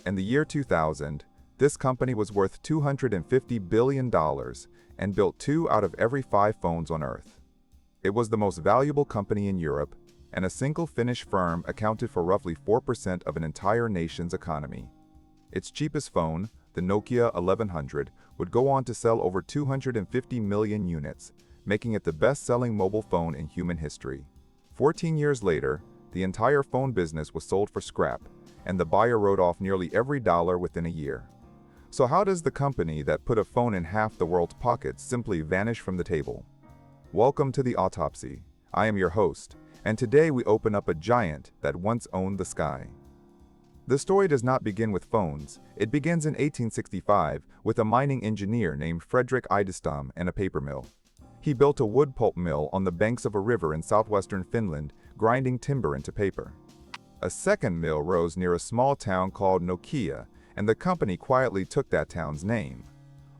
In the year 2000, this company was worth $250 billion and built 2 out of every 5 phones on Earth. It was the most valuable company in Europe, and a single Finnish firm accounted for roughly 4% of an entire nation's economy. Its cheapest phone, the Nokia 1100, would go on to sell over 250 million units, making it the best-selling mobile phone in human history. 14 years later, the entire phone business was sold for scrap, and the buyer wrote off nearly every dollar within a year. So how does the company that put a phone in half the world's pockets simply vanish from the table? Welcome to the Autopsy. I am your host, and today we open up a giant that once owned the sky. The story does not begin with phones. It begins in 1865 with a mining engineer named Fredrik Idestam and a paper mill. He built a wood pulp mill on the banks of a river in southwestern Finland, grinding timber into paper. A second mill rose near a small town called Nokia, and the company quietly took that town's name.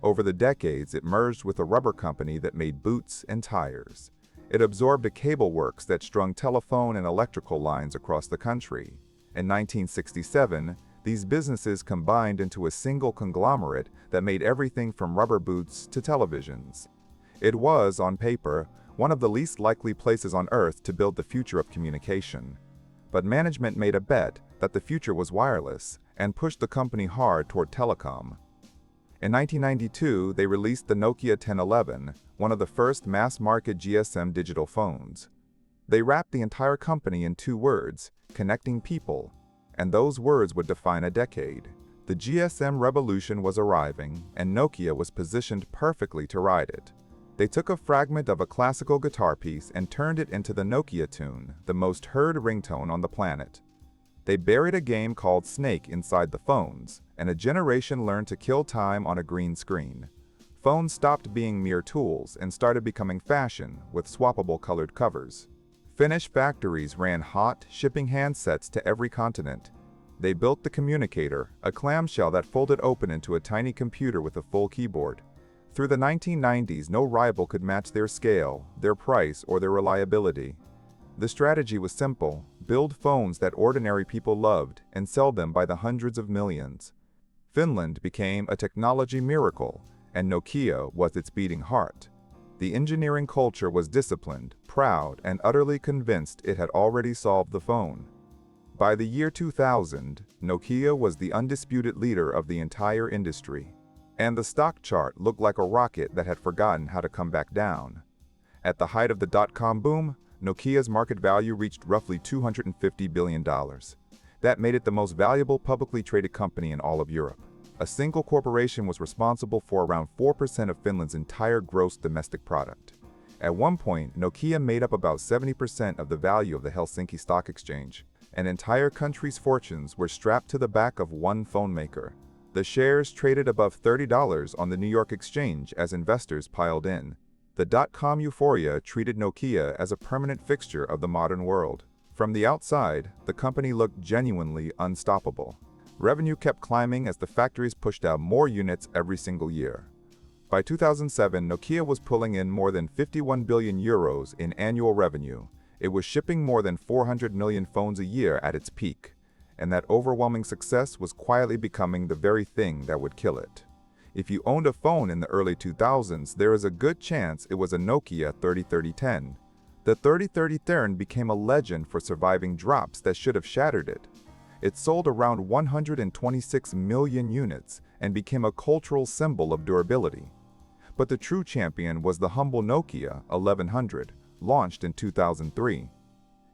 Over the decades, it merged with a rubber company that made boots and tires. It absorbed a cable works that strung telephone and electrical lines across the country. In 1967, these businesses combined into a single conglomerate that made everything from rubber boots to televisions. It was, on paper, one of the least likely places on Earth to build the future of communication. But management made a bet that the future was wireless and pushed the company hard toward telecom. In 1992, they released the Nokia 1011, one of the first mass-market GSM digital phones. They wrapped the entire company in 2 words, connecting people, and those words would define a decade. The GSM revolution was arriving, and Nokia was positioned perfectly to ride it. They took a fragment of a classical guitar piece and turned it into the Nokia tune, the most heard ringtone on the planet. They buried a game called Snake inside the phones, and a generation learned to kill time on a green screen. Phones stopped being mere tools and started becoming fashion with swappable colored covers. Finnish factories ran hot, shipping handsets to every continent. They built the Communicator, a clamshell that folded open into a tiny computer with a full keyboard. Through the 1990s, no rival could match their scale, their price, or their reliability. The strategy was simple: build phones that ordinary people loved and sell them by the hundreds of millions. Finland became a technology miracle, and Nokia was its beating heart. The engineering culture was disciplined, proud, and utterly convinced it had already solved the phone. By the year 2000, Nokia was the undisputed leader of the entire industry, and the stock chart looked like a rocket that had forgotten how to come back down. At the height of the dot-com boom, Nokia's market value reached roughly $250 billion. That made it the most valuable publicly traded company in all of Europe. A single corporation was responsible for around 4% of Finland's entire gross domestic product. At one point, Nokia made up about 70% of the value of the Helsinki Stock Exchange. An entire country's fortunes were strapped to the back of one phone maker. The shares traded above $30 on the New York Exchange as investors piled in. The dot-com euphoria treated Nokia as a permanent fixture of the modern world. From the outside, the company looked genuinely unstoppable. Revenue kept climbing as the factories pushed out more units every single year. By 2007, Nokia was pulling in more than 51 billion euros in annual revenue. It was shipping more than 400 million phones a year at its peak, and that overwhelming success was quietly becoming the very thing that would kill it. If you owned a phone in the early 2000s, there is a good chance it was a Nokia 303010. The 303010 became a legend for surviving drops that should have shattered it. It sold around 126 million units and became a cultural symbol of durability. But the true champion was the humble Nokia 1100, launched in 2003.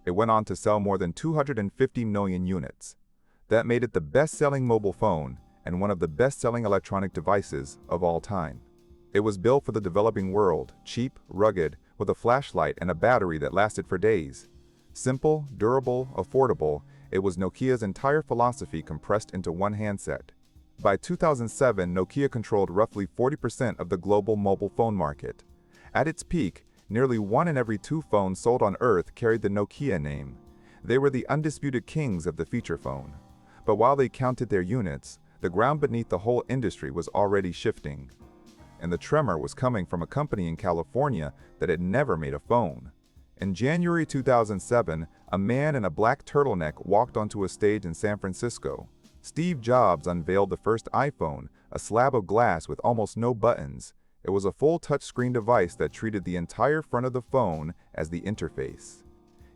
It went on to sell more than 250 million units. That made it the best-selling mobile phone and one of the best-selling electronic devices of all time. It was built for the developing world, cheap, rugged, with a flashlight and a battery that lasted for days. Simple, durable, affordable, it was Nokia's entire philosophy compressed into one handset. By 2007, Nokia controlled roughly 40% of the global mobile phone market. At its peak, nearly 1 in every 2 phones sold on Earth carried the Nokia name. They were the undisputed kings of the feature phone. But while they counted their units, the ground beneath the whole industry was already shifting. And the tremor was coming from a company in California that had never made a phone. In January 2007, a man in a black turtleneck walked onto a stage in San Francisco. Steve Jobs unveiled the first iPhone, a slab of glass with almost no buttons. It was a full touchscreen device that treated the entire front of the phone as the interface.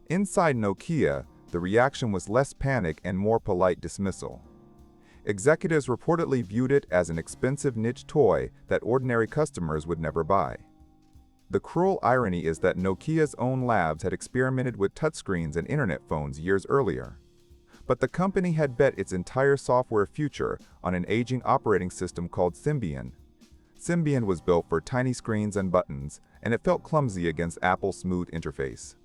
Inside Nokia, the reaction was less panic and more polite dismissal. Executives reportedly viewed it as an expensive niche toy that ordinary customers would never buy. The cruel irony is that Nokia's own labs had experimented with touchscreens and internet phones years earlier. But the company had bet its entire software future on an aging operating system called Symbian. Symbian was built for tiny screens and buttons, and it felt clumsy against Apple's smooth interface.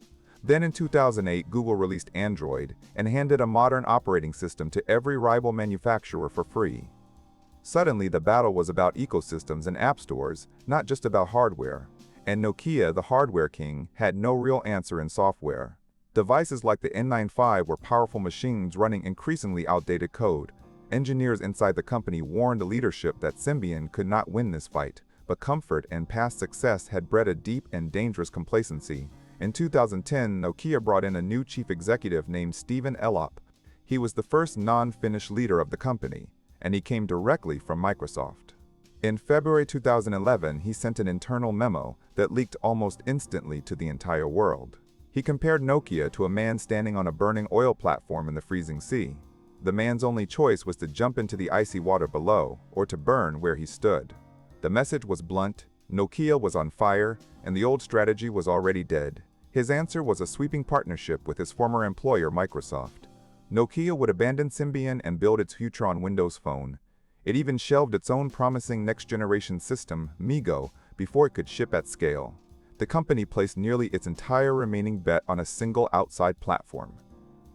Then in 2008, Google released Android and handed a modern operating system to every rival manufacturer for free. Suddenly, the battle was about ecosystems and app stores, not just about hardware. And Nokia, the hardware king, had no real answer in software. Devices like the N95 were powerful machines running increasingly outdated code. Engineers inside the company warned the leadership that Symbian could not win this fight, but comfort and past success had bred a deep and dangerous complacency. In 2010, Nokia brought in a new chief executive named Stephen Elop. He was the first non-Finnish leader of the company, and he came directly from Microsoft. In February 2011, he sent an internal memo that leaked almost instantly to the entire world. He compared Nokia to a man standing on a burning oil platform in the freezing sea. The man's only choice was to jump into the icy water below, or to burn where he stood. The message was blunt, Nokia was on fire, and the old strategy was already dead. His answer was a sweeping partnership with his former employer, Microsoft. Nokia would abandon Symbian and build its future on Windows Phone. It even shelved its own promising next-generation system, MeeGo, before it could ship at scale. The company placed nearly its entire remaining bet on a single outside platform.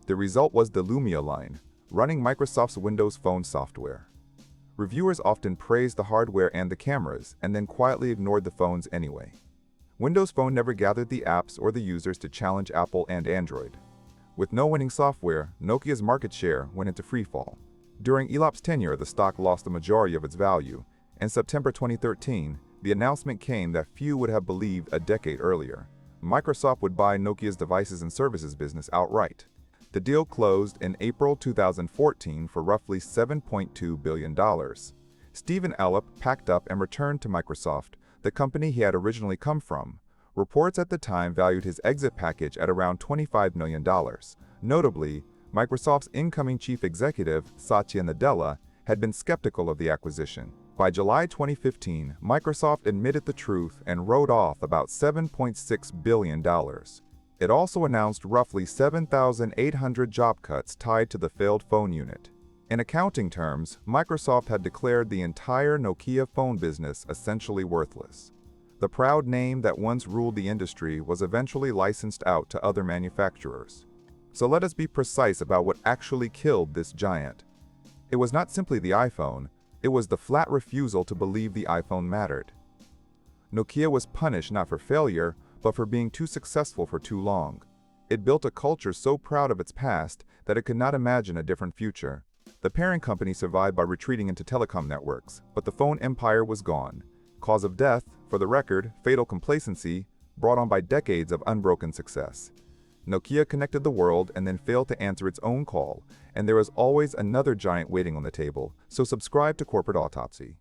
The result was the Lumia line, running Microsoft's Windows Phone software. Reviewers often praised the hardware and the cameras, and then quietly ignored the phones anyway. Windows Phone never gathered the apps or the users to challenge Apple and Android. With no winning software, Nokia's market share went into freefall. During Elop's tenure, the stock lost the majority of its value. In September 2013, the announcement came that few would have believed a decade earlier. Microsoft would buy Nokia's devices and services business outright. The deal closed in April 2014 for roughly $7.2 billion. Stephen Elop packed up and returned to Microsoft, the company he had originally come from. Reports at the time valued his exit package at around $25 million. Notably, Microsoft's incoming chief executive, Satya Nadella, had been skeptical of the acquisition. By July 2015, Microsoft admitted the truth and wrote off about $7.6 billion. It also announced roughly 7,800 job cuts tied to the failed phone unit. In accounting terms, Microsoft had declared the entire Nokia phone business essentially worthless. The proud name that once ruled the industry was eventually licensed out to other manufacturers. So let us be precise about what actually killed this giant. It was not simply the iPhone, it was the flat refusal to believe the iPhone mattered. Nokia was punished not for failure, but for being too successful for too long. It built a culture so proud of its past that it could not imagine a different future. The parent company survived by retreating into telecom networks, but the phone empire was gone. Cause of death, for the record, fatal complacency, brought on by decades of unbroken success. Nokia connected the world and then failed to answer its own call, and there is always another giant waiting on the table, so subscribe to Corporate Autopsy.